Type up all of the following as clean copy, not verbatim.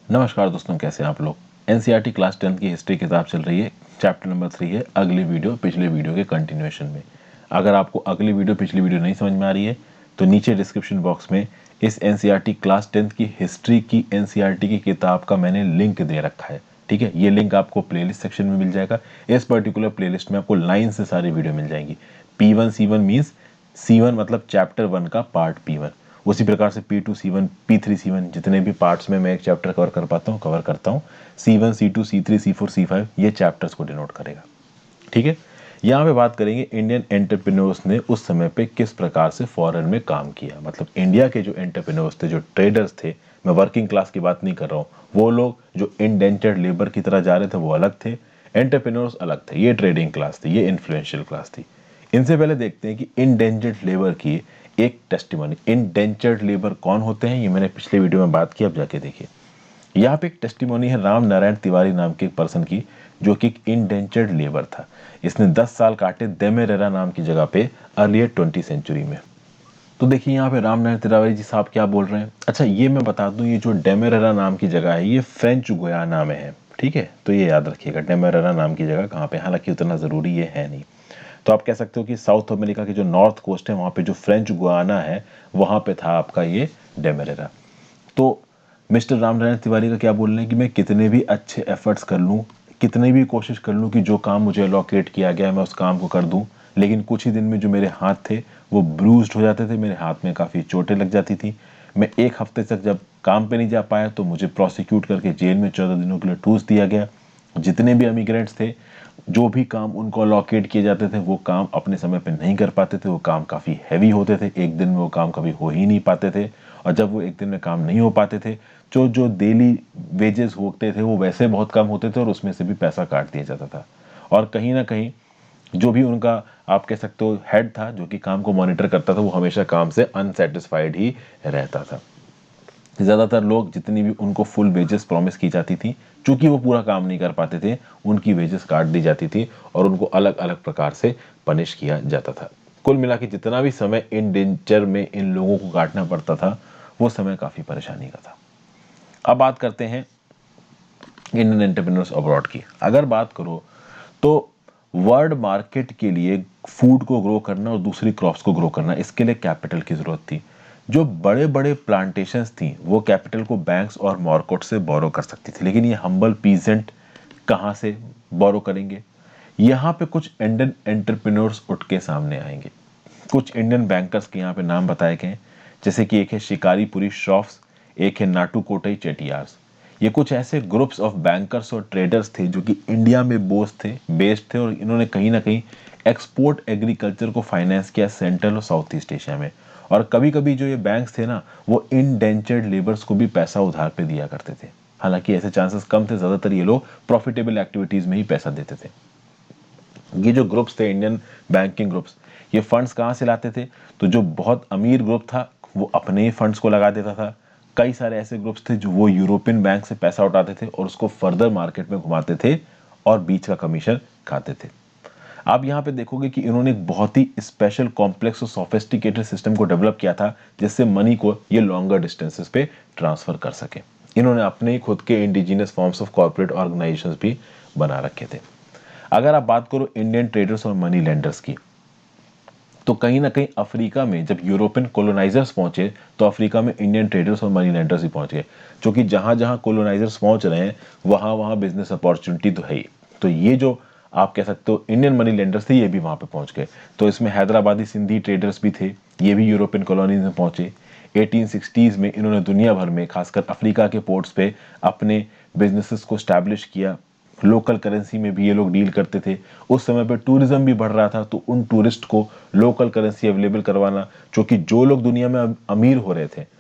नमस्कार दोस्तों, कैसे हैं आप लोग। एनसीईआरटी क्लास 10 की हिस्ट्री किताब चल रही है। चैप्टर नंबर 3 है अगली वीडियो पिछले वीडियो के कंटिन्यूएशन में। अगर आपको अगली वीडियो पिछली वीडियो नहीं समझ में आ रही है तो नीचे डिस्क्रिप्शन बॉक्स में इस एनसीईआरटी क्लास 10 की हिस्ट्री की एनसीईआरटी की किताब का मैंने लिंक दे रखा है। ठीक है, ये लिंक आपको प्लेलिस्ट सेक्शन में मिल जाएगा। इस पर्टिकुलर प्लेलिस्ट में आपको लाइन से सारी वीडियो मिल जाएंगी। P1C1 मीन्स C1 मतलब चैप्टर 1 का पार्ट P1। उसी प्रकार से P2C1 P3C1 जितने भी पार्ट्स में मैं एक चैप्टर कवर कर पाता हूँ कवर करता हूँ। C1 C2 C3 C4 C5 ये चैप्टर्स को डिनोट करेगा। ठीक है, यहाँ पे बात करेंगे इंडियन एंटरप्रेन्योर्स ने उस समय पे किस प्रकार से फॉरेन में काम किया। मतलब इंडिया के जो एंटरप्रेन्योर्स थे, जो ट्रेडर्स थे, मैं वर्किंग क्लास की बात नहीं कर रहा हूँ, वो लोग जो इंडेंचर्ड लेबर की तरह जा रहे थे वो अलग थे, एंटरप्रेन्योर्स अलग थे। ये ट्रेडिंग क्लास थी, ये इन्फ्लुएंशियल क्लास थी। इनसे पहले देखते हैं कि इंडेंचर्ड लेबर की एक टेस्टिमनी। इंडेंचर्ड लेबर कौन होते हैं ये मैंने पिछले वीडियो में बात की, अब जाके देखिए। यहाँ पे एक टेस्टिमोनी है राम नारायण तिवारी नाम के एक पर्सन की, जो कि एक इंडेंचर्ड लेबर था। इसने 10 साल काटे देमेरेरा नाम की जगह पे अर्लियर 20 सेंचुरी में। तो देखिए यहाँ पे राम नारायण तिवारी जी साहब क्या बोल रहे हैं। अच्छा, ये मैं बता दूं, ये जो डेमेरेरा नाम की जगह है ये फ्रेंच गुयाना में है। ठीक है, तो ये याद रखिएगा डेमेरेरा नाम की जगह कहाँ पे, हालांकि उतना जरूरी ये है नहीं। तो आप कह सकते हो कि साउथ अमेरिका की जो नॉर्थ कोस्ट है वहां पे जो फ्रेंच गुयाना है वहां पे था आपका ये डेमेरेरा। तो मिस्टर रामनारायण तिवारी का क्या बोलना है कि मैं कितने भी अच्छे एफर्ट्स कर लूँ, कितनी भी कोशिश कर लूँ कि जो काम मुझे अलोकेट किया गया है मैं उस काम को कर दूँ, लेकिन कुछ ही दिन में जो मेरे हाथ थे वो ब्रूज्ड हो जाते थे, मेरे हाथ में काफ़ी चोटें लग जाती थी। मैं एक हफ्ते तक जब काम पे नहीं जा पाया तो मुझे प्रोसिक्यूट करके जेल में 14 दिनों के लिए ठूस दिया गया। जितने भी इमिग्रेंट्स थे, जो भी काम उनको अलोकेट किए जाते थे वो काम अपने समय पे नहीं कर पाते थे, वो काम काफ़ी हैवी होते थे, एक दिन में वो काम कभी हो ही नहीं पाते थे। और जब वो एक दिन में काम नहीं हो पाते थे जो जो डेली वेजेस होते थे वो वैसे बहुत कम होते थे और उसमें से भी पैसा काट दिया जाता था। और कहीं ना कहीं जो भी उनका आप कह सकते हो हेड था जो कि काम को मॉनिटर करता था वो हमेशा काम से अनसेटिस्फाइड ही रहता था। ज़्यादातर लोग जितनी भी उनको फुल वेजेस प्रॉमिस की जाती थी, चूंकि वो पूरा काम नहीं कर पाते थे, उनकी वेजेस काट दी जाती थी और उनको अलग अलग प्रकार से पनिश किया जाता था। कुल मिला के जितना भी समय इन डेंजर में इन लोगों को काटना पड़ता था वो समय काफ़ी परेशानी का था। अब बात करते हैं इंडियन एंटरप्रेन्योर्स अब्रॉड की। अगर बात करो तो वर्ल्ड मार्केट के लिए फूड को ग्रो करना और दूसरी क्रॉप्स को ग्रो करना, इसके लिए कैपिटल की जरूरत थी। जो बड़े बड़े प्लांटेशंस थी वो कैपिटल को बैंक्स और मार्केट से बोरो कर सकती थी, लेकिन ये हम्बल पीजेंट कहाँ से बोरो करेंगे। यहाँ पे कुछ इंडियन एंटरप्रेन्योर्स उठ के सामने आएंगे। कुछ इंडियन बैंकर्स के यहाँ पे नाम बताए गए, जैसे कि एक है शिकारीपुरी श्रॉफ्स, एक है नाटुकोटई चेटियार्स। ये कुछ ऐसे ग्रुप्स ऑफ बैंकर्स और ट्रेडर्स थे जो कि इंडिया में बेस्ड थे और इन्होंने कहीं ना कहीं एक्सपोर्ट एग्रीकल्चर को फाइनेंस किया सेंट्रल और साउथ ईस्ट एशिया में। और कभी कभी जो ये बैंक्स थे ना वो इंडेंचर्ड लेबर्स को भी पैसा उधार पे दिया करते थे। हालांकि ऐसे चांसेस कम थे, ज्यादातर ये लोग प्रॉफिटेबल एक्टिविटीज में ही पैसा देते थे। ये जो ग्रुप्स थे इंडियन बैंकिंग ग्रुप्स, ये फंड्स कहाँ से लाते थे, तो जो बहुत अमीर ग्रुप था वो अपने ही फंड्स को लगा देता था। कई सारे ऐसे ग्रुप्स थे जो वो यूरोपियन बैंक से पैसा उठाते थे और उसको फर्दर मार्केट में घुमाते थे और बीच का कमीशन खाते थे। आप यहाँ पे देखोगे कि इन्होंने एक बहुत ही स्पेशल कॉम्प्लेक्स और सोफिस्टिकेटेड सिस्टम को डेवलप किया था जिससे मनी को ये लॉन्गर डिस्टेंसेस पे ट्रांसफर कर सके। इन्होंने अपने ही खुद के indigenous forms of corporate organisations भी बना रखे थे। अगर आप बात करो इंडियन ट्रेडर्स और मनी लेंडर्स की, तो कहीं ना कहीं अफ्रीका में जब यूरोपियन कोलोनाइजर्स पहुंचे तो अफ्रीका में इंडियन ट्रेडर्स और मनी लेंडर्स ही पहुंच गए, क्योंकि जहां जहां कोलोनाइजर्स पहुंच रहे हैं वहां वहां बिजनेस अपॉर्चुनिटी तो है ही। तो ये जो आप कह सकते हो इंडियन मनी लेंडर्स थे ये भी वहां पे पहुंच गए। तो इसमें हैदराबादी सिंधी ट्रेडर्स भी थे, ये भी यूरोपियन कॉलोनीज में पहुंचे। 1860s में इन्होंने दुनिया भर में खासकर अफ्रीका के पोर्ट्स पे अपने बिजनेसेस को स्टैब्लिश किया। लोकल करेंसी में भी ये लोग डील करते थे। उस समय पे टूरिज्म भी बढ़ रहा था तो उन टूरिस्ट को लोकल करेंसी अवेलेबल करवाना, क्योंकि जो लोग दुनिया में अमीर हो रहे थे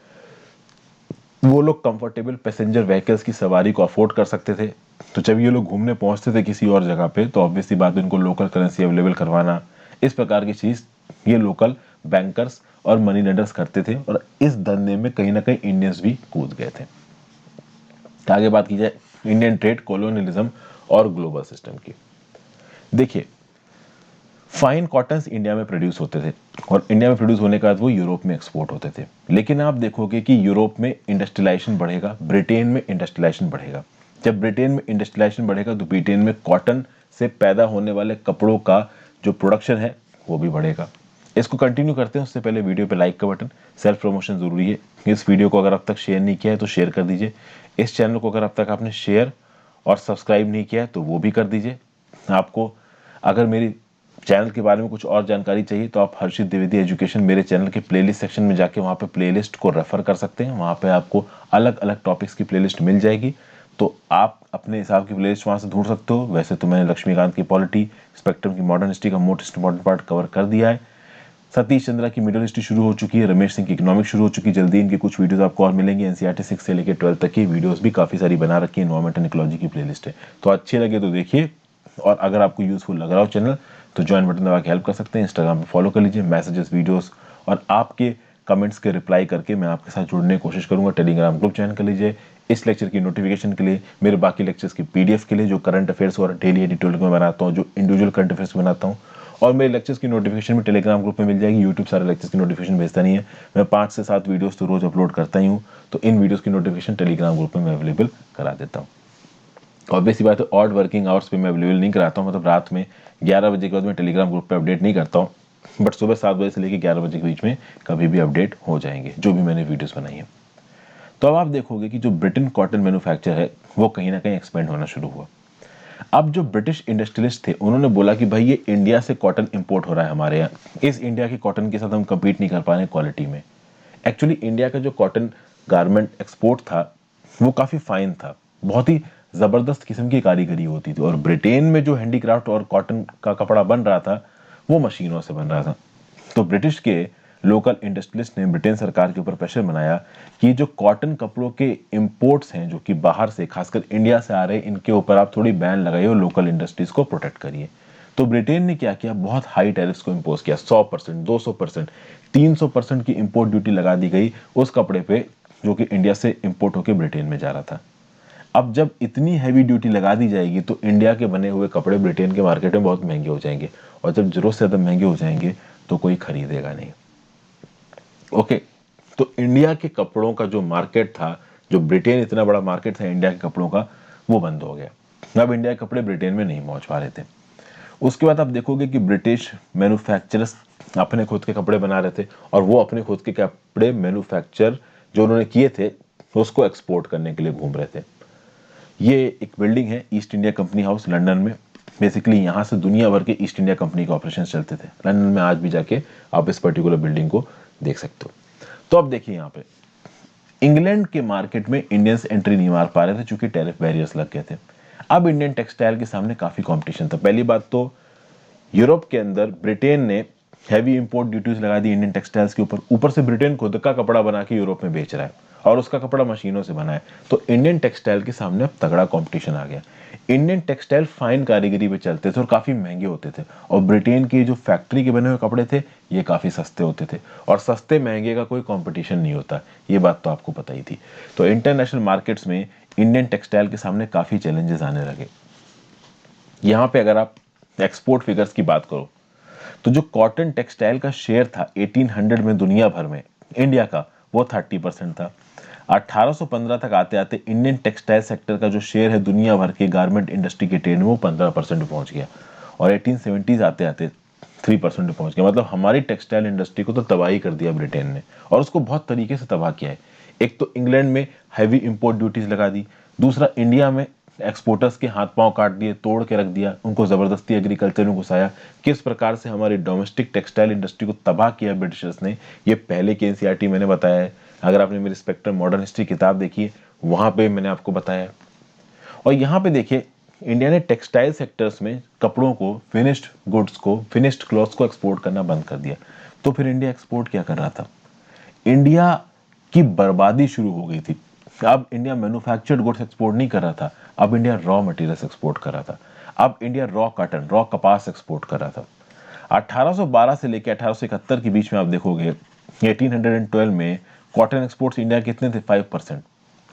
वो लोग कंफर्टेबल पैसेंजर व्हीकल्स की सवारी को अफोर्ड कर सकते थे। तो जब ये लोग घूमने पहुंचते थे किसी और जगह पे तो ऑब्वियसली बात है इनको लोकल करेंसी अवेलेबल करवाना, इस प्रकार की चीज ये लोकल बैंकर्स और मनी लेंडर्स करते थे और इस धंधे में कहीं ना कहीं इंडियंस भी कूद गए थे। आगे बात की जाए इंडियन ट्रेड, कॉलोनियलिज्म और ग्लोबल सिस्टम की। देखिए, फाइन कॉटन्स इंडिया में प्रोड्यूस होते थे और इंडिया में प्रोड्यूस होने के बाद वो यूरोप में एक्सपोर्ट होते थे। लेकिन आप देखोगे कि यूरोप में इंडस्ट्रियलाइजेशन बढ़ेगा, ब्रिटेन में इंडस्ट्रियलाइजेशन बढ़ेगा। जब ब्रिटेन में इंडस्ट्रियलाइजेशन बढ़ेगा तो ब्रिटेन में कॉटन से पैदा होने वाले कपड़ों का जो प्रोडक्शन है वो भी बढ़ेगा। इसको कंटिन्यू करते हैं उससे पहले वीडियो पे लाइक का बटन, सेल्फ प्रमोशन जरूरी है। इस वीडियो को अगर अब तक शेयर नहीं किया है तो शेयर कर दीजिए। इस चैनल को अगर अब तक आपने शेयर और सब्सक्राइब नहीं किया है तो वो भी कर दीजिए। आपको अगर मेरी चैनल के बारे में कुछ और जानकारी चाहिए तो आप हर्षित द्विवेदी एजुकेशन मेरे चैनल के प्लेलिस्ट सेक्शन में जाके वहाँ पे प्लेलिस्ट को रेफर कर सकते हैं। वहाँ पे आपको अलग अलग टॉपिक्स की प्लेलिस्ट मिल जाएगी, तो आप अपने हिसाब की प्लेलिस्ट वहाँ से ढूंढ सकते हो। वैसे तो मैंने लक्ष्मीकांत की पॉलिटी, स्पेक्ट्रम की मॉडर्न हिस्ट्री का मोस्ट इंपॉर्टेंट पार्ट कवर कर दिया है। सतीश चंद्रा की मिडिल हिस्ट्री शुरू हो चुकी है, रमेश सिंह की इकोनॉमिक्स शुरू हो चुकी है। जल्दी इनकी कुछ वीडियोस आपको और मिलेंगी। एनसीईआरटी 6 से लेकर 12 तक की वीडियोस भी काफ़ी सारी बना रखी है। एनवायरमेंट एंड इकोलॉजी की प्लेलिस्ट है, तो अच्छे लगे तो देखिए, और अगर आपको यूजफुल लग रहा हो चैनल तो ज्वाइन बटन दबा के हेल्प कर सकते हैं। इंस्टाग्राम पे फॉलो कर लीजिए। मैसेजेस, वीडियोस और आपके कमेंट्स के रिप्लाई करके मैं आपके साथ जुड़ने की कोशिश करूंगा। टेलीग्राम ग्रुप ज्वाइन कर लीजिए इस लेक्चर की नोटिफिकेशन के लिए, मेरे बाकी लेक्चर्स की पीडीएफ के लिए, जो करंट अफेयर्स और डेली एडिटोरियल में बनाता हूँ, जो इंडिविजुअल करंट अफेयर्स बनाता हूँ, और मेरे लेक्चर्स की नोटिफिकेशन भी टेलीग्राम ग्रुप में मिल जाएगी। यूट्यूब सारे लेक्चर्स की नोटिफिकेशन भेजता नहीं है, मैं 5 से 7 वीडियोस तो रोज अपलोड करता ही हूँ, तो इन वीडियोस की नोटिफिकेशन टेलीग्राम ग्रुप में मैं अवेलेबल करा देता हूँ। ऑब्वियस बात है, ऑड वर्किंग आवर्स पे मैं अवेलेबल नहीं कराता हूँ, मतलब रात में 11 बजे के बाद मैं टेलीग्राम ग्रुप पे अपडेट नहीं करता हूँ, बट सुबह 7 बजे से लेकर 11 बजे के बीच में कभी भी अपडेट हो जाएंगे जो भी मैंने वीडियोस बनाई है। तो अब आप देखोगे कि जो ब्रिटेन कॉटन मैन्युफैक्चर है वो कहीं ना कहीं एक्सपेंड होना शुरू हुआ। अब जो ब्रिटिश इंडस्ट्रियलिस्ट थे उन्होंने बोला कि भाई ये इंडिया से कॉटन इंपोर्ट हो रहा है हमारे यहाँ, इस इंडिया की कॉटन के साथ हम कम्पीट नहीं कर पा रहे हैं क्वालिटी में। एक्चुअली इंडिया का जो कॉटन गारमेंट एक्सपोर्ट था वो काफ़ी फाइन था, बहुत ही ज़बरदस्त किस्म की कारीगरी होती थी, और ब्रिटेन में जो हैंडीक्राफ्ट और कॉटन का कपड़ा बन रहा था वो मशीनों से बन रहा था। तो ब्रिटिश के लोकल इंडस्ट्रियलिस्ट ने ब्रिटेन सरकार के ऊपर प्रेशर बनाया कि जो कॉटन कपड़ों के इंपोर्ट्स हैं जो कि बाहर से खासकर इंडिया से आ रहे हैं, इनके ऊपर आप थोड़ी बैन लगाइए और लोकल इंडस्ट्रीज को प्रोटेक्ट करिए। तो ब्रिटेन ने क्या किया, बहुत हाई टैरिफ्स को इम्पोज किया, 100%, 200%, 300% की इंपोर्ट ड्यूटी लगा दी गई उस कपड़े पे जो कि इंडिया से इंपोर्ट होकर ब्रिटेन में जा रहा था। अब जब इतनी हैवी ड्यूटी लगा दी जाएगी तो इंडिया के बने हुए कपड़े ब्रिटेन के मार्केट में बहुत महंगे हो जाएंगे, और जब जरूरत से ज्यादा महंगे हो जाएंगे तो कोई खरीदेगा नहीं। ओके, तो इंडिया के कपड़ों का जो मार्केट था, जो ब्रिटेन इतना बड़ा मार्केट था इंडिया के कपड़ों का, वो बंद हो गया। अब इंडिया के कपड़े ब्रिटेन में नहीं पहुंच पा रहे थे। उसके बाद आप देखोगे कि ब्रिटिश मैन्युफैक्चरर्स अपने खुद के कपड़े बना रहे थे, और वो अपने खुद के कपड़े मैन्युफैक्चर जो उन्होंने किए थे उसको एक्सपोर्ट करने के लिए घूम रहे थे। ये एक बिल्डिंग है east India company house London में। बेसिकली यहाँ से दुनिया भर के ईस्ट इंडिया कंपनी के ऑपरेशन चलते थे लंदन में। आज भी जाके आप इस पर्टिकुलर बिल्डिंग को देख सकते हो। तो अब देखिए यहाँ पे इंग्लैंड के मार्केट में इंडियंस एंट्री नहीं मार पा रहे थे क्योंकि टैरिफ बैरियर्स लग गए थे। अब इंडियन टेक्सटाइल के सामने काफी कंपटीशन था। पहली बात तो यूरोप के अंदर ब्रिटेन ने हैवी इंपोर्ट ड्यूटीज लगा दी इंडियन टेक्सटाइल्स के ऊपर से ब्रिटेन खुद का कपड़ा बना के यूरोप में बेच रहा है और उसका कपड़ा मशीनों से बना है। तो इंडियन टेक्सटाइल के सामने अब तगड़ा कंपटीशन आ गया। इंडियन टेक्सटाइल फाइन कारीगरी पे चलते थे और काफी महंगे होते थे, और ब्रिटेन के जो फैक्ट्री के बने हुए कपड़े थे ये काफी सस्ते होते थे, और सस्ते महंगे का कोई कंपटीशन नहीं होता, ये बात तो आपको पता ही थी। तो इंटरनेशनल मार्केट्स में इंडियन टेक्सटाइल के सामने काफी चैलेंजेस आने लगे। यहाँ पे अगर आप एक्सपोर्ट फिगर्स की बात करो तो जो कॉटन टेक्सटाइल का शेयर था 1800 में दुनिया भर में इंडिया का, वो 30% था। 1815 तक आते आते इंडियन टेक्सटाइल सेक्टर का जो शेयर है दुनिया भर के गारमेंट इंडस्ट्री के ट्रेड में वो 15% पहुंच गया, और 1870s आते आते 3% पहुंच गया। मतलब हमारी टेक्सटाइल इंडस्ट्री को तो तबाही कर दिया ब्रिटेन ने, और उसको बहुत तरीके से तबाह किया है। एक तो इंग्लैंड में हैवी इंपोर्ट ड्यूटीज लगा दी, दूसरा इंडिया में एक्सपोर्टर्स के हाथ पांव काट दिए, तोड़ के रख दिया, उनको जबरदस्ती एग्रीकल्चर में घुसाया। किस प्रकार से हमारी डोमेस्टिक टेक्सटाइल इंडस्ट्री को तबाह किया ब्रिटिशर्स ने, ये पहले की एनसीईआरटी मैंने बताया है। अगर आपने मेरी स्पेक्ट्रम मॉडर्न हिस्ट्री किताब देखी है वहां पे मैंने आपको बताया। और यहाँ पे देखिए इंडिया ने टेक्सटाइल सेक्टर्स में कपड़ों को, फिनिश्ड गुड्स को, फिनिश्ड क्लॉथ्स को एक्सपोर्ट करना बंद कर दिया। तो फिर इंडिया एक्सपोर्ट क्या कर रहा था? इंडिया की बर्बादी शुरू हो गई थी। अब इंडिया मैन्युफैक्चर्ड गुड्स एक्सपोर्ट नहीं कर रहा था, अब इंडिया रॉ मटेरियल्स एक्सपोर्ट कर रहा था। अब इंडिया रॉ कॉटन, रॉ कपास एक्सपोर्ट कर रहा था। 1812 से लेकर 1871 के बीच में आप देखोगे 1812 में कॉटन एक्सपोर्ट्स इंडिया के कितने थे? 5%।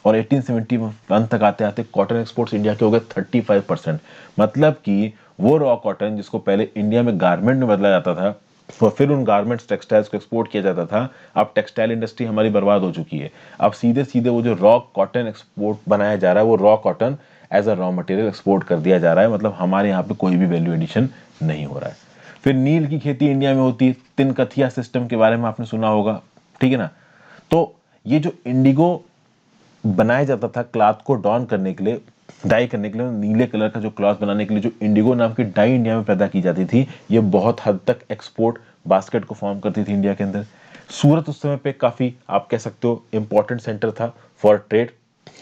और 1871 तक आते आते कॉटन एक्सपोर्ट्स इंडिया के हो गए 35%। मतलब कि वो रॉ कॉटन जिसको पहले इंडिया में गारमेंट में बदला जाता था और फिर उन गारमेंट्स टेक्सटाइल्स को एक्सपोर्ट किया जाता था, अब टेक्सटाइल इंडस्ट्री हमारी बर्बाद हो चुकी है। अब सीधे सीधे वो जो रॉ कॉटन एक्सपोर्ट बनाया जा रहा है, वो raw cotton as a raw material export कर दिया जा रहा है, मतलब हमारे यहाँ पे कोई भी वैल्यू एडिशन नहीं हो रहा है। फिर नील की खेती इंडिया में होती है, तिनकथिया सिस्टम के बारे में आपने सुना होगा, ठीक है ना। तो ये जो इंडिगो बनाया जाता था क्लॉथ को डॉन करने के लिए, डाई करने के लिए, नीले कलर का जो क्लॉथ बनाने के लिए जो इंडिगो नाम की डाई इंडिया में पैदा की जाती थी, ये बहुत हद तक एक्सपोर्ट बास्केट को फॉर्म करती थी इंडिया के अंदर। सूरत उस समय पे काफी, आप कह सकते हो, इंपॉर्टेंट सेंटर था फॉर ट्रेड।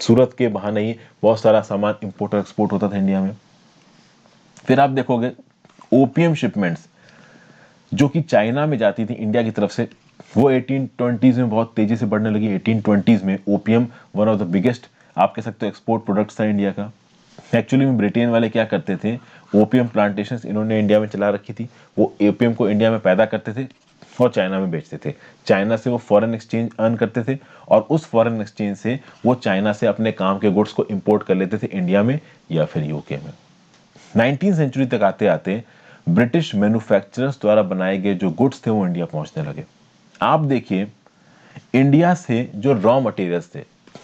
सूरत के बहाने ही बहुत सारा सामान इंपोर्ट और एक्सपोर्ट होता था इंडिया में। फिर आप देखोगे ओपीएम शिपमेंट्स जो कि चाइना में जाती थी इंडिया की तरफ से, वो 1820s में बहुत तेजी से बढ़ने लगी। 1820s में opium one of the biggest, आप कह सकते हो, एक्सपोर्ट प्रोडक्ट्स था इंडिया का। एक्चुअली में ब्रिटेन वाले क्या करते थे, ओपीएम प्लांटेशंस इन्होंने इंडिया में चला रखी थी, वो ओपीएम को इंडिया में पैदा करते थे और चाइना में बेचते थे। चाइना से वो फॉरेन एक्सचेंज अर्न करते थे और उस फॉरेन एक्सचेंज से वो चाइना से अपने काम के गुड्स को इंपोर्ट कर लेते थे इंडिया में या फिर यूके में। 19वीं सेंचुरी तक आते आते ब्रिटिश मैन्युफैक्चरर्स द्वारा बनाए गए जो गुड्स थे वो इंडिया पहुंचने लगे। आप देखिए, इंडिया से जो रॉ मटेरियल्स थे,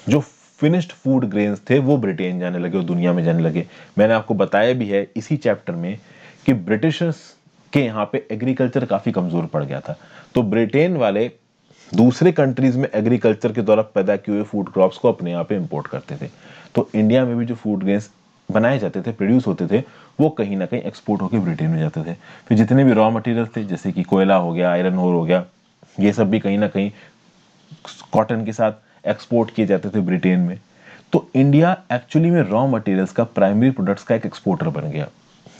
जो फिनिश्ड फूड ग्रेन्स थे, वो ब्रिटेन जाने लगे और दुनिया में जाने लगे। मैंने आपको बताया भी है इसी चैप्टर में कि ब्रिटिशर्स के यहाँ पे एग्रीकल्चर काफी कमजोर पड़ गया था, तो ब्रिटेन वाले दूसरे कंट्रीज में एग्रीकल्चर के द्वारा पैदा किए हुए फूड क्रॉप्स को अपने यहाँ पे इंपोर्ट करते थे। तो इंडिया में भी जो फूड ग्रेन्स बनाए जाते थे, प्रोड्यूस होते थे, वो कहीं ना कहीं एक्सपोर्ट होकर ब्रिटेन में जाते थे। फिर जितने भी रॉ मटेरियल थे, जैसे कि कोयला हो गया, आयरन ओर हो गया, ये सब भी कहीं ना कहीं कॉटन के साथ एक्सपोर्ट किए जाते थे ब्रिटेन में। तो इंडिया एक्चुअली में रॉ मटेरियल्स का, प्राइमरी प्रोडक्ट्स का एक एक्सपोर्टर बन गया,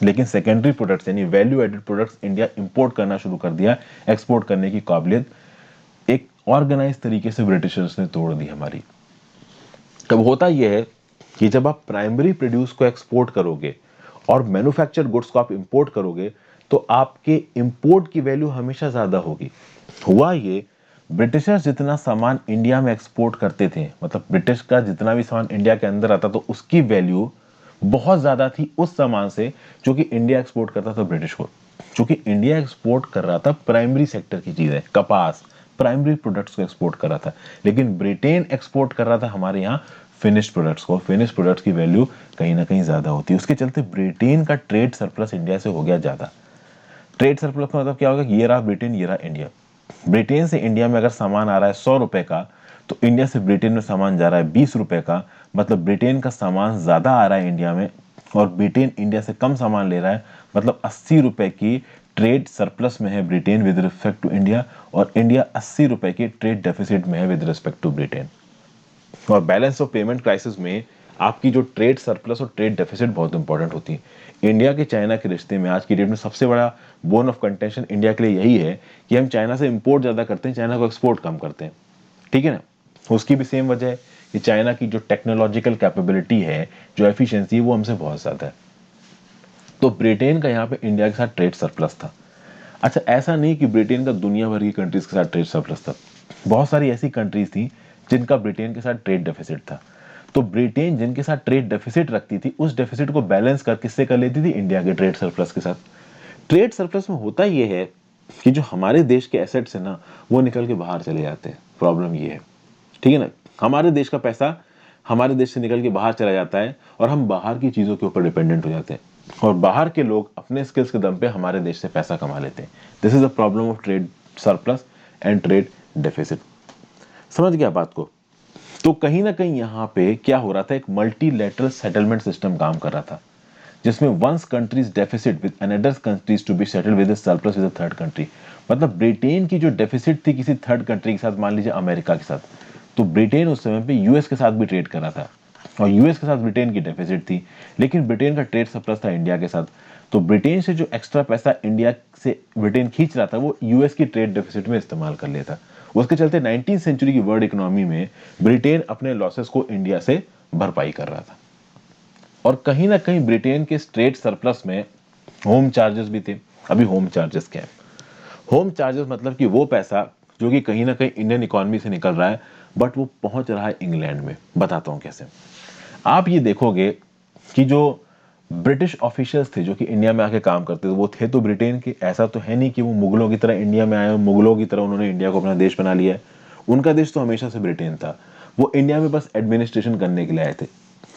लेकिन सेकेंडरी प्रोडक्ट्स यानी value added products India import करना शुरू कर दिया। एक्सपोर्ट करने की काबिलियत एक ऑर्गेनाइज तरीके से ब्रिटिशर्स ने तोड़ दी हमारी। तब होता यह है कि जब आप प्राइमरी प्रोड्यूस को एक्सपोर्ट करोगे और मैन्युफैक्चर्ड गुड्स को आप इंपोर्ट करोगे, तो आपके इंपोर्ट की वैल्यू हमेशा ज्यादा होगी। हुआ ये, ब्रिटिशर्स जितना सामान इंडिया में एक्सपोर्ट करते थे, मतलब ब्रिटिश का जितना भी सामान इंडिया के अंदर आता, तो उसकी वैल्यू बहुत ज्यादा थी उस सामान से जो कि इंडिया एक्सपोर्ट करता था ब्रिटिश को। क्योंकि इंडिया एक्सपोर्ट कर रहा था प्राइमरी सेक्टर की चीजें, कपास, प्राइमरी प्रोडक्ट्स को एक्सपोर्ट कर रहा था, लेकिन ब्रिटेन एक्सपोर्ट कर रहा था हमारे यहाँ फिनिश प्रोडक्ट्स को। फिनिश प्रोडक्ट्स की वैल्यू कहीं ना कहीं ज्यादा होती है, उसके चलते ब्रिटेन का ट्रेड सरप्लस इंडिया से हो गया ज्यादा। ट्रेड सरप्लस का मतलब क्या होगा, ये रहा ब्रिटेन, ये रहा इंडिया। ब्रिटेन से इंडिया में अगर सामान आ रहा है 100 रुपए का, तो इंडिया से ब्रिटेन में सामान जा रहा है 20 रुपए का, मतलब ब्रिटेन का सामान ज्यादा आ रहा है इंडिया में और ब्रिटेन इंडिया से कम सामान ले रहा है, मतलब 80 रुपए की ट्रेड सरप्लस में है Britain with respect to India, और इंडिया 80 रुपए के ट्रेड डेफिसिट में है विद रिस्पेक्ट टू ब्रिटेन। और बैलेंस ऑफ पेमेंट क्राइसिस में आपकी जो ट्रेड सरप्लस और ट्रेड डेफिसिट बहुत इंपॉर्टेंट होती है। इंडिया के चाइना के रिश्ते में आज की डेट में सबसे बड़ा बोन ऑफ कंटेंशन इंडिया के लिए यही है कि हम चाइना से इंपोर्ट ज्यादा करते हैं, चाइना को एक्सपोर्ट कम करते हैं, ठीक है ना। उसकी भी सेम वजह है कि चाइना की जो टेक्नोलॉजिकल कैपेबिलिटी है, जो एफिशिएंसी है, वो हमसे बहुत ज्यादा है। तो ब्रिटेन का यहाँ पे इंडिया के साथ ट्रेड सरप्लस था। अच्छा, ऐसा नहीं कि ब्रिटेन का दुनिया भर की कंट्रीज के साथ ट्रेड सरप्लस था, बहुत सारी ऐसी कंट्रीज थी जिनका ब्रिटेन के साथ ट्रेड डेफिसिट था। तो ब्रिटेन जिनके साथ ट्रेड डेफिसिट रखती थी, उस डेफिसिट को बैलेंस कर किससे कर लेती थी, इंडिया के ट्रेड सरप्लस के साथ। ट्रेड सरप्लस में होता यह है कि जो हमारे देश के एसेट्स है ना, वो निकल के बाहर चले जाते हैं। प्रॉब्लम ये है, ठीक है ना, हमारे देश का पैसा हमारे देश से निकल के बाहर चला जाता है और हम बाहर की चीजों के ऊपर डिपेंडेंट हो जाते हैं, और बाहर के लोग अपने स्किल्स के दम पे हमारे देश से पैसा कमा लेते हैं। This is the problem of trade surplus and trade deficit. समझ गया बात को। तो कहीं ना कहीं यहाँ पे क्या हो रहा था, एक मल्टीलैटरल सेटलमेंट सिस्टम काम कर रहा था, जिसमें one's countries deficit with another countries to be settled with surplus with third country. मतलब ब्रिटेन की जो डेफिसिट थी किसी थर्ड कंट्री के साथ, मान लीजिए अमेरिका के साथ, तो ब्रिटेन उस समय पे यूएस के साथ भी ट्रेड कर रहा था और यूएस के साथ ब्रिटेन की डेफिसिट थी, लेकिन ब्रिटेन का ट्रेड सरप्लस था इंडिया के साथ। तो ब्रिटेन से जो एक्स्ट्रा पैसा इंडिया से ब्रिटेन खींच रहा था, वो यूएस की ट्रेड डेफिसिट में इस्तेमाल कर लेता। उसके चलते 19वीं सेंचुरी की वर्ल्ड इकोनॉमी में ब्रिटेन अपने लॉसेस को इंडिया से भरपाई कर रहा था। और कहीं ना कहीं ब्रिटेन के ट्रेड सरप्लस में होम चार्जेस भी थे। अभी होम चार्जेस क्या है? होम चार्जेस मतलब कि वो पैसा जो कि कहीं ना कहीं इंडियन इकोनॉमी से निकल रहा है, बट वो पहुंच रहा है इंग्लैंड में। बताता हूं कैसे। आप ये देखोगे कि जो ब्रिटिश ऑफिशियल्स थे जो कि इंडिया में आके काम करते थे, वो थे तो ब्रिटेन के, ऐसा तो है नहीं कि वो मुगलों की तरह इंडिया में आए और मुगलों की तरह उन्होंने इंडिया को अपना देश बना लिया है। उनका देश तो हमेशा से ब्रिटेन था, वो इंडिया में बस एडमिनिस्ट्रेशन करने के लिए आए थे।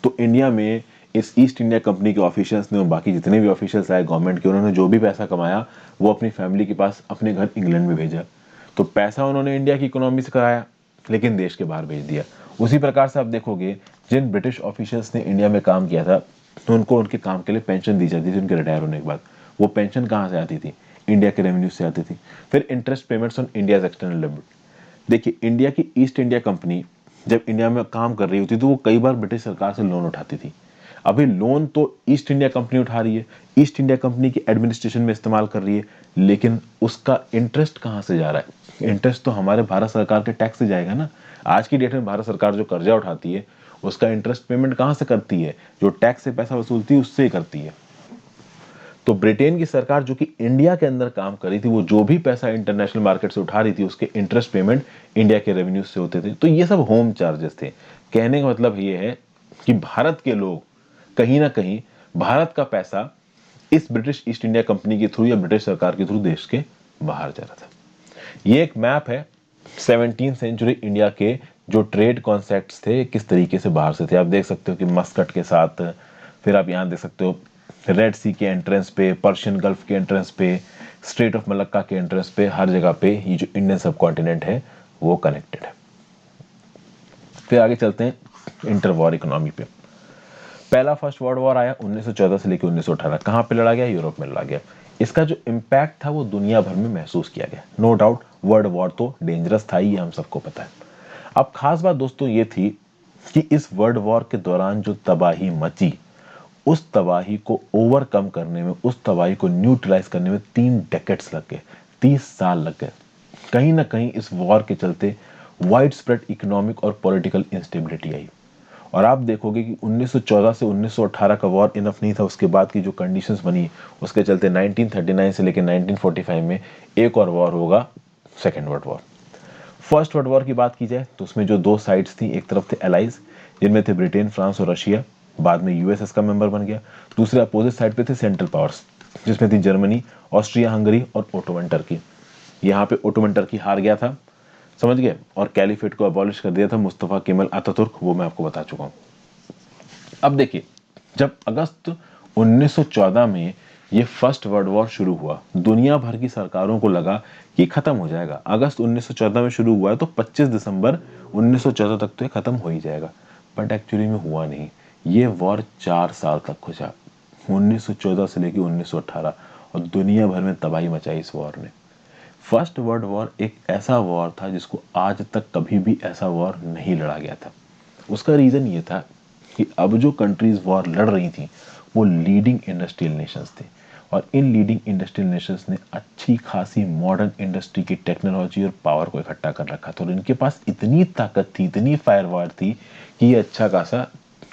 तो इंडिया में इस ईस्ट इंडिया कंपनी के ऑफिशियल्स ने और बाकी जितने भी ऑफिशियल्स आए गवर्नमेंट के, उन्होंने जो भी पैसा कमाया वो अपनी फैमिली के पास अपने घर इंग्लैंड में भेजा। तो पैसा उन्होंने इंडिया की इकोनॉमी से कराया लेकिन देश के बाहर भेज दिया। उसी प्रकार से आप देखोगे जिन ब्रिटिश ऑफिशियल्स ने इंडिया में काम किया था तो उनको उनके काम के लिए पेंशन दी जाती थी उनके रिटायर होने के बाद। वो पेंशन कहाँ से आती थी? इंडिया के रेवेन्यू से आती थी। फिर interest payments on India external डेब्ट। देखिए, इंडिया की ईस्ट इंडिया कंपनी जब इंडिया में काम कर रही होती तो वो कई बार ब्रिटिश सरकार से लोन उठाती थी। अभी लोन तो ईस्ट इंडिया कंपनी उठा रही है, ईस्ट इंडिया कंपनी की एडमिनिस्ट्रेशन में इस्तेमाल कर रही है, लेकिन उसका इंटरेस्ट कहाँ से जा रहा है? इंटरेस्ट तो हमारे भारत सरकार के टैक्स से जाएगा ना। आज की डेट में भारत सरकार जो कर्जा उठाती है उसका इंटरेस्ट पेमेंट कहाँ से करती है? जो टैक्स से पैसा वसूलती है उससे ही करती है। तो ब्रिटेन की सरकार जो कि इंडिया के अंदर काम कर रही थी, वो जो भी पैसा इंटरनेशनल मार्केट से उठा रही थी उसके इंटरेस्ट पेमेंट इंडिया के रेवेन्यू से होते थे। तो ये सब होम चार्जेस थे। कहने का मतलब ये है कि भारत के लोग कहीं ना कहीं भारत का पैसा इस ब्रिटिश ईस्ट इंडिया कंपनी के थ्रू या ब्रिटिश सरकार के थ्रू देश के बाहर जा रहा था। ये एक मैप है 17th सेंचुरी इंडिया के जो ट्रेड कॉन्सेप्ट्स थे किस तरीके से बाहर से थे। आप देख सकते हो कि मस्कट के साथ, फिर आप यहाँ देख सकते हो रेड सी के एंट्रेंस पे, पर्शियन गल्फ के एंट्रेंस पे, स्ट्रेट ऑफ मलक्का के एंट्रेंस पे, हर जगह पे ये जो इंडियन सब कॉन्टिनेंट है वो कनेक्टेड है। फिर आगे चलते हैं इंटर वॉर इकोनॉमी पे। पहला फर्स्ट वर्ल्ड वॉर आया 1914 से लेकर 1918। कहाँ पे लड़ा गया? यूरोप में लड़ा गया। इसका जो इम्पैक्ट था वो दुनिया भर में महसूस किया गया। नो डाउट वर्ल्ड वॉर तो डेंजरस था ही, ये हम सबको पता है। अब खास बात दोस्तों ये थी कि इस वर्ल्ड वॉर के दौरान जो तबाही मची, उस तबाही को ओवरकम करने में, उस तबाही को न्यूट्रलाइज करने में 3 डेकेड्स लग गए, 30 साल लग गए। कहीं ना कहीं इस वॉर के चलते वाइड स्प्रेड इकोनॉमिक और पॉलिटिकल इंस्टेबिलिटी आई। और आप देखोगे कि 1914 से 1918 का वॉर इनफ नहीं था, उसके बाद की जो कंडीशंस बनी उसके चलते 1939 से लेकर 1945 में एक और वॉर होगा, second world war. First world war की बात की जाए तो उसमें जो दो साइड्स थी, एक तरफ थे एलाइज जिनमें थे ब्रिटेन, फ्रांस और रशिया, बाद में यूएसएस का मेंबर बन गया। दूसरे अपोजिट साइड पे थे सेंट्रल पावर्स जिसमें थी जर्मनी, ऑस्ट्रिया हंगरी और ओटोमन टर्की। यहाँ पे ओटोमन टर्की हार गया था, समझ गए, और कैलिफेट को अबॉलिश कर दिया था मुस्तफा केमल अतातुर्क, वो मैं आपको बता चुका हूँ। अब देखिए, जब अगस्त 1914 में ये फर्स्ट वर्ल्ड वॉर शुरू हुआ, दुनिया भर की सरकारों को लगा कि खत्म हो जाएगा। अगस्त 1914 में शुरू हुआ है तो 25 दिसंबर 1914 तक तो ये खत्म हो ही जाएगा, बट एक्चुअली में हुआ नहीं। ये वॉर 4 साल तक खुजा, 1914 से लेकर 1918, और दुनिया भर में तबाही मचाई इस वॉर ने। फर्स्ट वर्ल्ड वॉर एक ऐसा वॉर था जिसको आज तक कभी भी ऐसा वॉर नहीं लड़ा गया था। उसका रीजन ये था कि अब जो कंट्रीज वॉर लड़ रही थी वो लीडिंग इंडस्ट्रियल नेशंस थे, और इन लीडिंग इंडस्ट्रियल नेशंस ने अच्छी खासी मॉडर्न इंडस्ट्री की टेक्नोलॉजी और पावर को इकट्ठा कर रखा था, और इनके पास इतनी ताकत थी, इतनी फायर पावर थी कि ये अच्छा खासा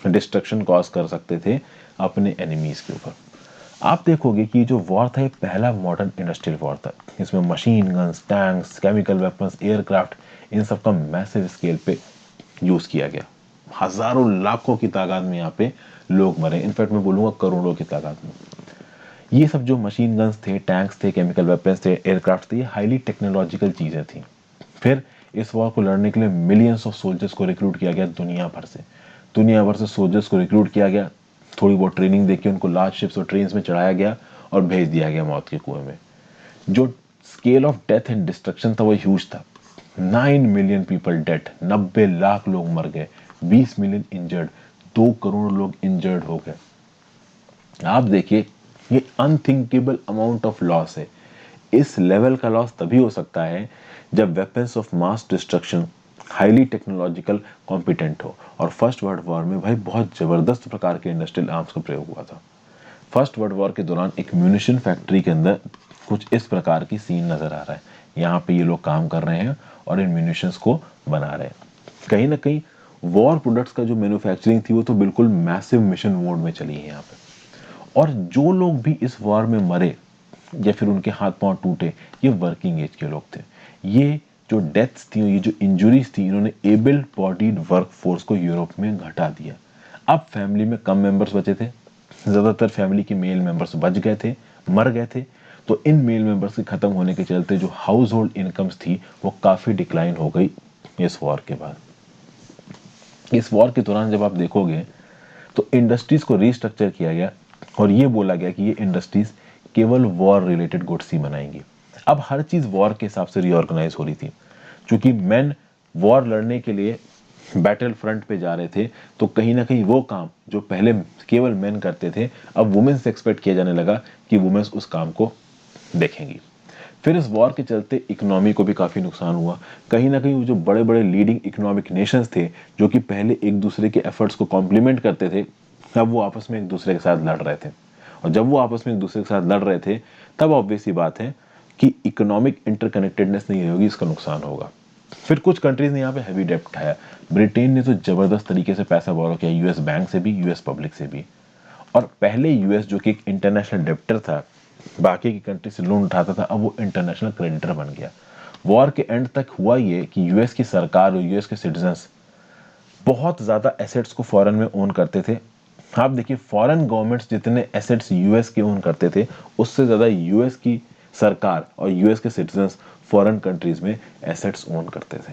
डिस्ट्रक्शन कॉज कर सकते थे अपने एनिमीज के ऊपर। आप देखोगे कि जो वॉर था ये पहला मॉडर्न इंडस्ट्रियल वॉर था। इसमें machine guns, tanks, chemical weapons, aircraft, इन सब का मैसिव स्केल पे यूज किया गया। हजारों लाखों की तादाद में यहाँ पे लोग मरे, इनफैक्ट मैं बोलूंगा करोड़ों की तादाद में। ये सब जो मशीन गन्स थे, टैंक्स थे, केमिकल वेपन्स थे, एयरक्राफ्ट थे, ये हाईली टेक्नोलॉजिकल चीजें थी। फिर इस वॉर को लड़ने के लिए मिलियंस ऑफ सोल्जर्स को रिक्रूट किया गया दुनिया भर से। दुनिया भर से सोल्जर्स को रिक्रूट किया गया, थोड़ी बहुत ट्रेनिंग देके उनको लार्ज शिप्स और ट्रेन्स में चढ़ाया गया और भेज दिया गया मौत के कुएं में। जो scale of death and destruction था वो ह्यूज था। 9 मिलियन पीपल डेड, 90 लाख लोग मर गए, 20 मिलियन इंजर्ड, 2 करोड़ लोग इंजर्ड हो गए। आप देखिए, ये अनथिंकेबल अमाउंट ऑफ लॉस है। इस लेवल का लॉस तभी हो सकता है जब weapons of mass destruction highly technological competent हो, और फर्स्ट वर्ल्ड वॉर में भाई बहुत जबरदस्त प्रकार के इंडस्ट्रियल आर्म्स का प्रयोग हुआ था। फर्स्ट वर्ल्ड वॉर के दौरान एक म्यूनिशन फैक्ट्री के अंदर कुछ इस प्रकार की सीन नजर आ रहा है। यहाँ पे ये लोग काम कर रहे हैं और इन म्यूनिशंस को बना रहे हैं। कहीं ना कहीं वॉर प्रोडक्ट्स का जो मैन्युफैक्चरिंग थी वो तो बिल्कुल मैसिव मिशन मोड में चली है यहाँ पे। और जो लोग भी इस वॉर में मरे या फिर उनके हाथ पांव टूटे, ये वर्किंग एज के लोग थे। ये जो डेथ्स थी, ये जो इंजुरीज थी, इन्होंने एबल बॉडीड वर्क फोर्स को यूरोप में घटा दिया। अब फैमिली में कम मेंबर्स बचे थे, ज़्यादातर फैमिली के मेल मेंबर्स बच गए थे, मर गए थे। तो इन मेल मेंबर्स के ख़त्म होने के चलते जो हाउस होल्ड इनकम्स थी वो काफ़ी डिक्लाइन हो गई इस वॉर के बाद। इस वॉर के दौरान जब आप देखोगे तो इंडस्ट्रीज को रीस्ट्रक्चर किया गया और ये बोला गया कि ये इंडस्ट्रीज केवल वॉर रिलेटेड गुड्स ही बनाएंगी। अब हर चीज़ वॉर के हिसाब से रीऑर्गेनाइज हो रही थी, क्योंकि मैन वॉर लड़ने के लिए बैटल फ्रंट पे जा रहे थे, तो कहीं ना कहीं वो काम जो पहले केवल मेन करते थे अब वुमेन से एक्सपेक्ट किया जाने लगा कि वुमेन्स उस काम को देखेंगी। फिर इस वॉर के चलते इकोनॉमी को भी काफ़ी नुकसान हुआ। कहीं ना कहीं वो जो बड़े बड़े लीडिंग इकोनॉमिक नेशंस थे जो कि पहले एक दूसरे के एफर्ट्स को कॉम्प्लीमेंट करते थे, अब वो आपस में एक दूसरे के साथ लड़ रहे थे। और जब वो आपस में एक दूसरे के साथ लड़ रहे थे तब ऑब्वियस ही बात है कि इकोनॉमिक इंटरकनेक्टेडनेस नहीं होगी, इसका नुकसान होगा। फिर कुछ कंट्रीज ने यहाँ पे हैवी डेप्ट उठाया। ब्रिटेन ने तो जबरदस्त तरीके से पैसा बोरो किया, यूएस बैंक से भी, यूएस पब्लिक से भी। और पहले यूएस जो कि एक इंटरनेशनल डेप्टर था, बाकी की कंट्री से लोन उठाता था, अब वो इंटरनेशनल क्रेडिटर बन गया। वॉर के एंड तक हुआ ये कि यूएस की सरकार और यूएस के सिटीजन्स बहुत ज्यादा एसेट्स को फॉरेन में ओन करते थे। आप देखिए फॉरेन गवर्नमेंट्स जितने एसेट्स यूएस के ओन करते थे उससे ज्यादा यूएस की सरकार और यूएस के सिटीजन्स फॉरेन कंट्रीज में एसेट्स ओन करते थे।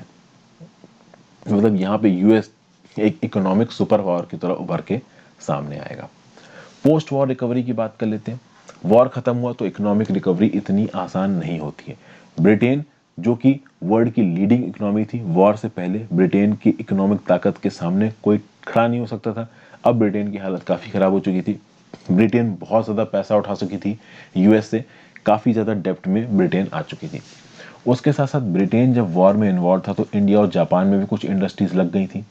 मतलब यहाँ पे यूएस एक इकोनॉमिक सुपर पावर की तरह उभर के सामने आएगा। पोस्ट वॉर रिकवरी की बात कर लेते हैं। वॉर खत्म हुआ तो इकोनॉमिक रिकवरी इतनी आसान नहीं होती है। ब्रिटेन जो कि वर्ल्ड की लीडिंग इकोनॉमी थी, वॉर से पहले ब्रिटेन की इकोनॉमिक ताकत के सामने कोई खड़ा नहीं हो सकता था। अब ब्रिटेन की हालत काफ़ी ख़राब हो चुकी थी। ब्रिटेन बहुत ज़्यादा पैसा उठा चुकी थी यूएस से, काफ़ी ज़्यादा डेप्ट में ब्रिटेन आ चुकी थी। उसके साथ साथ ब्रिटेन जब वॉर में इन्वॉल्व था तो इंडिया और जापान में भी कुछ इंडस्ट्रीज लग गई थी,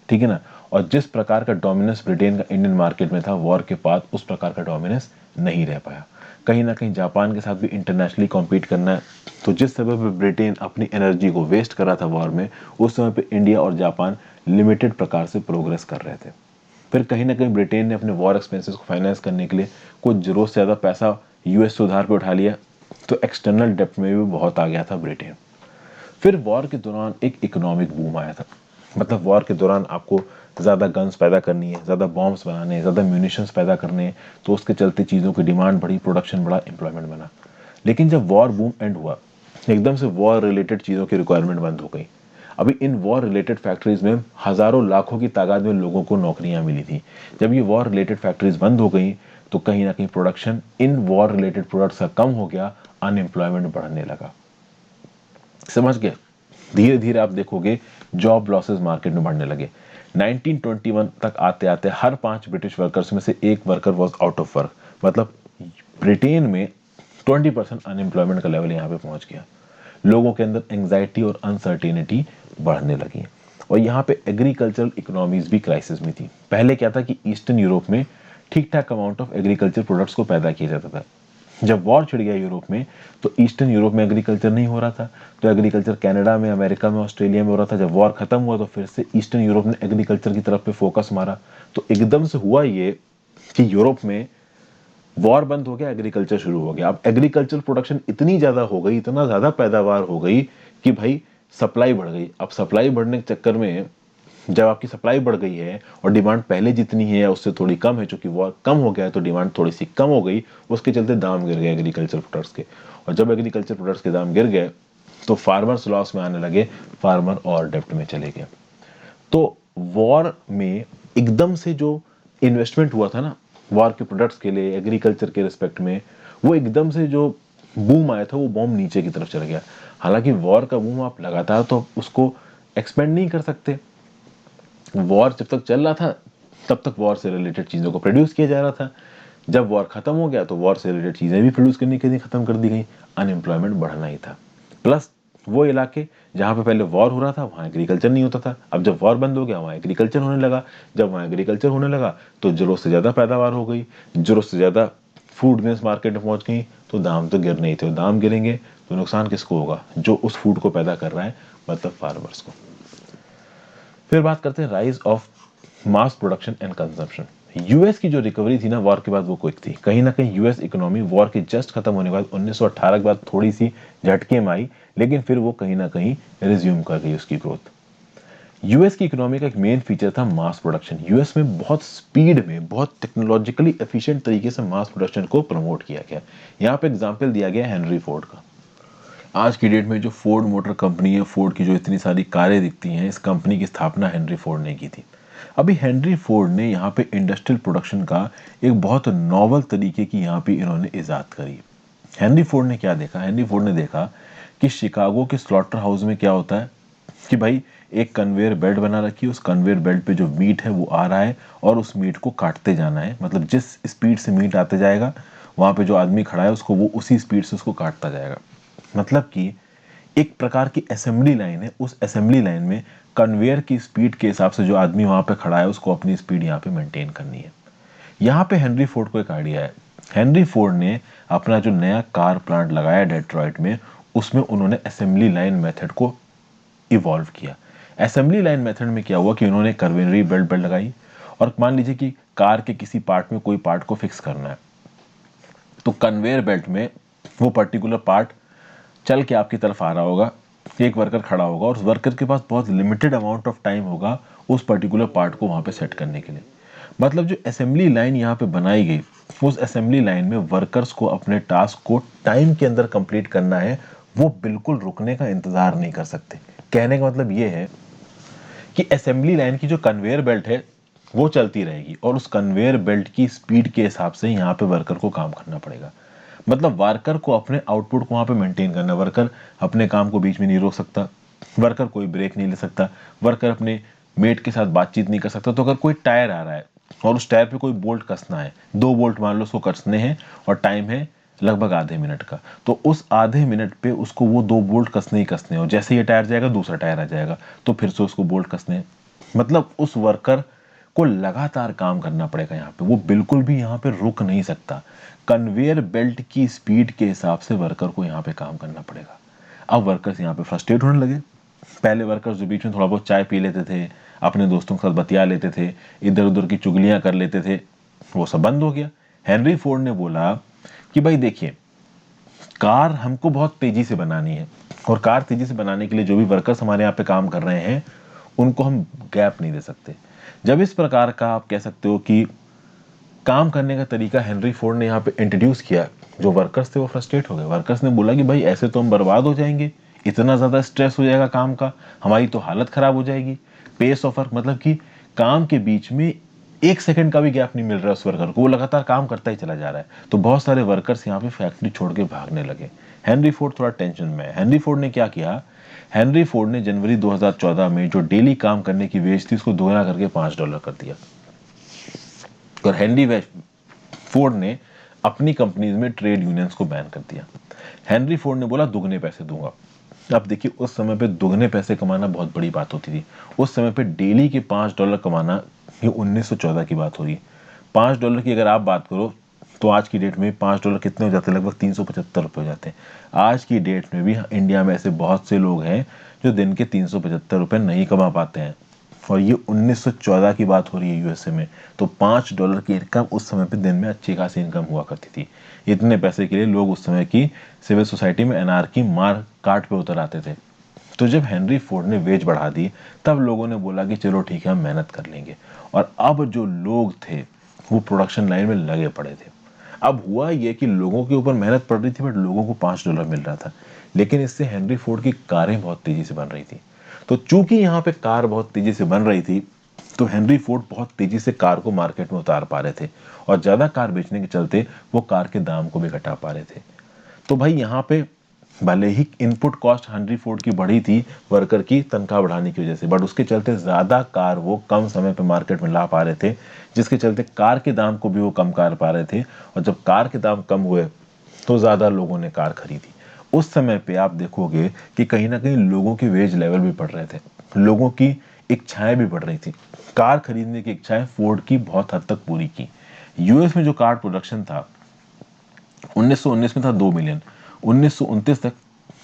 ठीक है ना। और जिस प्रकार का डोमिनेंस ब्रिटेन का इंडियन मार्केट में था वॉर के बाद, उस प्रकार का डोमिनेंस नहीं रह पाया। कहीं ना कहीं जापान के साथ भी इंटरनेशनली कॉम्पीट करना है, तो जिस समय पे ब्रिटेन अपनी एनर्जी को वेस्ट कर रहा था वॉर में, उस समय पे इंडिया और जापान लिमिटेड प्रकार से प्रोग्रेस कर रहे थे। फिर कहीं ना कहीं ब्रिटेन ने अपने वॉर एक्सपेंसेस को फाइनेंस करने के लिए कुछ जरूरत से ज़्यादा पैसा यूएस से उधार पे उठा लिया, तो एक्सटर्नल डेप्ट में भी बहुत आ गया था ब्रिटेन। फिर वॉर के दौरान एक इकोनॉमिक बूम आया था। मतलब वॉर के दौरान आपको ज़्यादा गन्स पैदा करनी है, ज़्यादा बॉम्ब्स बनाने हैं, ज़्यादा म्यूनिशंस पैदा करने हैं, तो उसके चलते चीज़ों की डिमांड बढ़ी, प्रोडक्शन बढ़ा, एम्प्लॉयमेंट बना। लेकिन जब वॉर बूम एंड हुआ एकदम से वॉर रिलेटेड चीज़ों की रिक्वायरमेंट बंद हो गई। अभी इन वॉर रिलेटेड फैक्ट्रीज में हज़ारों लाखों की तादाद में लोगों को नौकरियां मिली थी। जब ये वॉर रिलेटेड फैक्ट्रीज बंद हो गई तो कहीं ना कहीं production in war related products का कम हो गया, अनएम्प्लॉयमेंट बढ़ने लगा। समझ गए। धीरे धीरे आप देखोगे जॉब लॉसेस मार्केट में बढ़ने लगे। 1921 तक आते आते हर 5 ब्रिटिश वर्कर्स में से एक worker was out of work. मतलब ब्रिटेन में 20% अनएम्प्लॉयमेंट का लेवल यहाँ पे पहुंच गया। लोगों के अंदर एंग्जाइटी और अनसर्टेनिटी बढ़ने लगी। और यहाँ पे एग्रीकल्चरल इकोनॉमीज भी क्राइसिस में थी। पहले क्या था कि ईस्टर्न यूरोप में ठीक ठाक अमाउंट ऑफ एग्रीकल्चर प्रोडक्ट्स को पैदा किया जाता था। जब वॉर छिड़ गया यूरोप में तो ईस्टर्न यूरोप में एग्रीकल्चर नहीं हो रहा था, तो एग्रीकल्चर कनाडा में, अमेरिका में, ऑस्ट्रेलिया में हो रहा था। जब वॉर खत्म हुआ तो फिर से ईस्टर्न यूरोप ने एग्रीकल्चर की तरफ पे फोकस मारा। तो एकदम से हुआ ये कि यूरोप में वॉर बंद हो गया, एग्रीकल्चर शुरू हो गया। अब एग्रीकल्चर प्रोडक्शन इतनी ज्यादा हो गई, इतना ज्यादा पैदावार हो गई कि भाई सप्लाई बढ़ गई। अब सप्लाई बढ़ने के चक्कर में जब आपकी सप्लाई बढ़ गई है और डिमांड पहले जितनी है उससे थोड़ी कम है, चूंकि वॉर कम हो गया है तो डिमांड थोड़ी सी कम हो गई, उसके चलते दाम गिर गए एग्रीकल्चर प्रोडक्ट्स के। और जब एग्रीकल्चर प्रोडक्ट्स के दाम गिर गए तो फार्मर्स लॉस में आने लगे, फार्मर और डेप्ट में चले गए। तो वॉर में एकदम से जो इन्वेस्टमेंट हुआ था ना वॉर के प्रोडक्ट्स के लिए, एग्रीकल्चर के रिस्पेक्ट में, वो एकदम से जो बूम आया था वो बॉम्ब नीचे की तरफ चला गया। हालांकि वॉर का बूम आप लगातार तो उसको एक्सपेंड नहीं कर सकते। वॉर जब तक चल रहा था तब तक वॉर से रिलेटेड चीज़ों को प्रोड्यूस किया जा रहा था। जब वॉर खत्म हो गया तो वॉर से रिलेटेड चीज़ें भी प्रोड्यूस करनी के लिए खत्म कर दी गई। अनएम्प्लॉयमेंट बढ़ना ही था। प्लस वो इलाके जहाँ पे पहले वॉर हो रहा था वहाँ एग्रीकल्चर नहीं होता था, अब जब वॉर बंद हो गया वहाँ एग्रीकल्चर होने लगा। जब वहाँ एग्रीकल्चर होने लगा तो जरूरत से ज़्यादा पैदावार हो गई, जरूरत से ज़्यादा फूड ग्रेन्स मार्केट में पहुँच गई, तो दाम तो गिरने ही थे। दाम गिरेंगे तो नुकसान किसको होगा? जो उस फूड को पैदा कर रहा है, मतलब फार्मर्स को। फिर बात करते हैं rise of mass production and consumption. US की जो रिकवरी थी ना वॉर के बाद वो क्विक थी। कहीं ना कहीं यूएस इकोनॉमी वॉर के जस्ट खत्म होने के बाद 1918 के बाद थोड़ी सी झटके में आई, लेकिन फिर वो कहीं ना कहीं रिज्यूम कर गई उसकी ग्रोथ। यूएस की इकोनॉमी का एक मेन फीचर था मास प्रोडक्शन। यूएस में बहुत स्पीड में, बहुत टेक्नोलॉजिकली एफिशिएंट तरीके से मास प्रोडक्शन को प्रमोट किया गया। यहाँ पे एग्जांपल दिया गया हेनरी फोर्ड का। आज की डेट में जो फोर्ड मोटर कंपनी है, फोर्ड की जो इतनी सारी कारें दिखती हैं, इस कंपनी की स्थापना हेनरी फोर्ड ने की थी। अभी हेनरी फोर्ड ने यहाँ पे इंडस्ट्रियल प्रोडक्शन का एक बहुत नॉवल तरीके की यहाँ पे इन्होंने इजाद करी। हेनरी फोर्ड ने क्या देखा? हेनरी फोर्ड ने देखा कि शिकागो के स्लॉटर हाउस में क्या होता है कि भाई एक कन्वेयर बेल्ट बना रखी है, उस कन्वेयर बेल्ट पे जो मीट है वो आ रहा है और उस मीट को काटते जाना है। मतलब जिस स्पीड से मीट आते जाएगा, वहां पे जो आदमी खड़ा है उसको वो उसी स्पीड से उसको काटता जाएगा। मतलब कि एक प्रकार की असेंबली लाइन है, उस असेंबली लाइन में कन्वेयर की स्पीड के हिसाब से जो आदमी वहां पे खड़ा है उसको अपनी स्पीड यहाँ पे मेंटेन करनी है। यहाँ पे हेनरी फोर्ड को एक आइडिया है। हेनरी फोर्ड ने अपना जो नया कार प्लांट लगाया डेट्रॉइट में, उसमें उन्होंने असेंबली लाइन मेथड को इवॉल्व किया। असेंबली लाइन मेथड में क्या हुआ कि उन्होंने कन्वेयर बेल्ट लगाई और मान लीजिए कि कार के किसी पार्ट में कोई पार्ट को फिक्स करना है, तो कन्वेयर बेल्ट में वो पर्टिकुलर पार्ट चल के आपकी तरफ आ रहा होगा, एक वर्कर खड़ा होगा और उस वर्कर के पास बहुत लिमिटेड अमाउंट ऑफ टाइम होगा उस पर्टिकुलर पार्ट को वहां पे सेट करने के लिए। मतलब जो असेंबली लाइन यहाँ पे बनाई गई, उस असेंबली लाइन में वर्कर्स को अपने टास्क को टाइम के अंदर कंप्लीट करना है, वो बिल्कुल रुकने का इंतजार नहीं कर सकते। कहने का मतलब ये है कि असेंबली लाइन की जो कन्वेयर बेल्ट है वो चलती रहेगी और उस कन्वेयर बेल्ट की स्पीड के हिसाब से यहाँ पे वर्कर को काम करना पड़ेगा। मतलब वर्कर को अपने आउटपुट को वहां पे मेंटेन करना। वर्कर अपने काम को बीच में नहीं रोक सकता, वर्कर कोई ब्रेक नहीं ले सकता, वर्कर अपने मेट के साथ बातचीत नहीं कर सकता। तो अगर कोई टायर आ रहा है और उस टायर पे कोई बोल्ट कसना है, 2 बोल्ट मान लो उसको कसने हैं और टाइम है लगभग आधे मिनट का, तो उस आधे मिनट पे उसको वो 2 बोल्ट कसने ही कसने हैं और जैसे ये टायर जाएगा दूसरा टायर आ जाएगा तो फिर से उसको बोल्ट कसने हैं। मतलब उस वर्कर को लगातार काम करना पड़ेगा यहाँ पे, वो बिल्कुल भी यहाँ पे रुक नहीं सकता। कन्वेयर बेल्ट की स्पीड के हिसाब से वर्कर को यहाँ पे काम करना पड़ेगा। अब वर्कर्स यहाँ पे फ्रस्ट्रेट होने लगे। पहले वर्कर्स जो बीच में थोड़ा बहुत चाय पी लेते थे, अपने दोस्तों के साथ बतिया लेते थे, इधर उधर की चुगलियां कर लेते थे, वो सब बंद हो गया। हेनरी फोर्ड ने बोला कि भाई देखिए, कार हमको बहुत तेजी से बनानी है और कार तेजी से बनाने के लिए जो भी वर्कर्स हमारे यहाँ पे काम कर रहे हैं उनको हम गैप नहीं दे सकते। जब इस प्रकार का आप कह सकते हो कि काम करने का तरीका हेनरी फोर्ड ने यहाँ पे इंट्रोड्यूस किया, जो वर्कर्स थे वो फ्रस्ट्रेट हो गए। वर्कर्स ने बोला कि भाई ऐसे तो हम बर्बाद हो जाएंगे, इतना ज्यादा स्ट्रेस हो जाएगा काम का, हमारी तो हालत खराब हो जाएगी। पेस ऑफ वर्क मतलब कि काम के बीच में 1 सेकंड का भी गैप नहीं मिल रहा है उस वर्कर को, वो लगातार काम करता ही चला जा रहा है। तो बहुत सारे वर्कर्स यहाँ पे फैक्ट्री छोड़ के भागने लगे। हेनरी फोर्ड थोड़ा टेंशन में है। हेनरी फोर्ड ने क्या किया? हेनरी फोर्ड ने जनवरी 2014 में जो डेली काम करने की वेज थी उसको दोगुना करके $5 कर दिया और हेनरी फोर्ड ने अपनी कंपनीज में ट्रेड यूनियंस को बैन कर दिया। हेनरी फोर्ड ने बोला दुगने पैसे दूंगा। अब देखिए, उस समय पे दुगने पैसे कमाना बहुत बड़ी बात होती थी। उस समय पे डेली के $5 कमाना, ये 1914 की बात हो रही है। $5 की अगर आप बात करो तो आज की डेट में $5 कितने हो जाते हैं? लगभग 375 रुपये हो जाते हैं। आज की डेट में भी इंडिया में ऐसे बहुत से लोग हैं जो दिन के 375 रुपये नहीं कमा पाते हैं और ये 1914 की बात हो रही है यूएसए में। तो $5 की इनकम उस समय पे दिन में अच्छी खासी इनकम हुआ करती थी। इतने पैसे के लिए लोग उस समय की सिविल सोसाइटी में एनार्की मार काट पे उतर आते थे। तो जब हेनरी फोर्ड ने वेज बढ़ा दी तब लोगों ने बोला कि चलो ठीक है, हम मेहनत कर लेंगे। और अब जो लोग थे वो प्रोडक्शन लाइन में लगे पड़े थे। अब हुआ ये कि लोगों के ऊपर मेहनत पड़ रही थी बट लोगों को $5 मिल रहा था, लेकिन इससे हेनरी फोर्ड की कारें बहुत तेजी से बन रही थी। तो चूंकि यहाँ पे कार बहुत तेजी से बन रही थी तो हेनरी फोर्ड बहुत तेजी से कार को मार्केट में उतार पा रहे थे और ज्यादा कार बेचने के चलते वो कार के दाम को भी घटा पा रहे थे। तो भाई यहाँ पे भले ही इनपुट कॉस्ट हेनरी फोर्ड की बढ़ी थी वर्कर की तनख्वाह बढ़ाने की वजह से, बट उसके चलते ज्यादा कार वो कम समय पे मार्केट में ला पा रहे थे, जिसके चलते कार के दाम को भी वो कम कर पा रहे थे। और जब कार के दाम कम हुए तो ज्यादा लोगों ने कार खरीदी। उस समय पे आप देखोगे कि कहीं ना कहीं लोगों की वेज लेवल भी बढ़ रहे थे, लोगों की इच्छाएं भी बढ़ रही थी। कार खरीदने की इच्छाएं फोर्ड की बहुत हद तक पूरी की। यूएस में जो कार प्रोडक्शन था 1919 में था 2 मिलियन, 1929 तक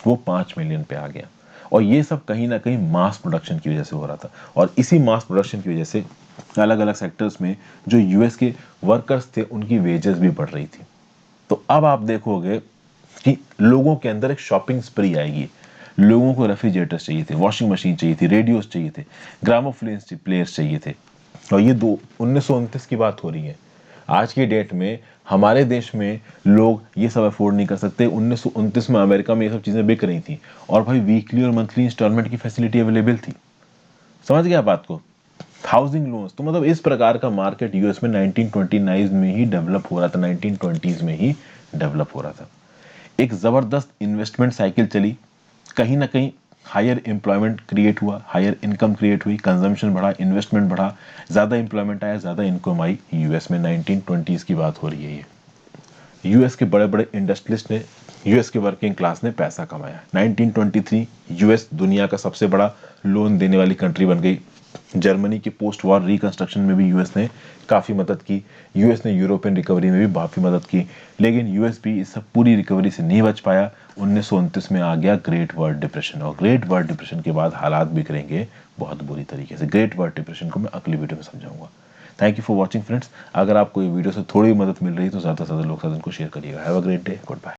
वो 5 मिलियन पे आ गया। और ये सब कहीं ना कहीं मास प्रोडक्शन की वजह से हो रहा था। और इसी मास प्रोडक्शन की वजह से अलग अलग सेक्टर्स में जो यूएस के वर्कर्स थे उनकी वेजेस भी बढ़ रही थी। तो अब आप देखोगे कि लोगों के अंदर एक शॉपिंग स्प्री आएगी। लोगों को रेफ्रिजरेटर्स चाहिए थे, वॉशिंग मशीन चाहिए थी, रेडियोस चाहिए थे, ग्रामोफोन प्लेयर्स चाहिए थे। और ये 1929 की बात हो रही है। आज की डेट में हमारे देश में लोग ये सब अफोर्ड नहीं कर सकते। 1929 में अमेरिका में ये सब चीज़ें बिक रही थी, और भाई वीकली और मंथली इंस्टॉलमेंट की फैसिलिटी अवेलेबल थी। समझ गया बात को? हाउसिंग लोन्स, तो मतलब इस प्रकार का मार्केट यूएस में 1929 में ही डेवलप हो रहा था, 1920s में ही डेवलप हो रहा था। एक जबरदस्त इन्वेस्टमेंट साइकिल चली, कहीं ना कहीं हायर एम्प्लॉयमेंट क्रिएट हुआ, हायर इनकम क्रिएट हुई, कंजम्पशन बढ़ा, इन्वेस्टमेंट बढ़ा, ज्यादा एम्प्लॉयमेंट आया, ज्यादा इनकम आई। यूएस में 1920s की बात हो रही है ये। यूएस के बड़े बड़े इंडस्ट्रियलिस्ट ने, यूएस के वर्किंग क्लास ने पैसा कमाया। 1923 यूएस दुनिया का सबसे बड़ा लोन देने वाली कंट्री बन गई। जर्मनी के पोस्ट वॉर रिकंस्ट्रक्शन में भी यूएस ने काफ़ी मदद की। यूएस ने यूरोपियन रिकवरी में भी काफ़ी मदद की। लेकिन यूएस भी इस सब पूरी रिकवरी से नहीं बच पाया। 1929 में आ गया ग्रेट वर्ल्ड डिप्रेशन, और ग्रेट वर्ल्ड डिप्रेशन के बाद हालात बिगड़ेंगे बहुत बुरी तरीके से। ग्रेट वर्ल्ड डिप्रेशन को मैं अगली वीडियो में समझाऊंगा। Thank you for watching friends. अगर आपको ये वीडियो से थोड़ी मदद मिल रही है तो ज़्यादा से ज़्यादा लोग साथ इनको शेयर करिएगा। Have a great day, good bye.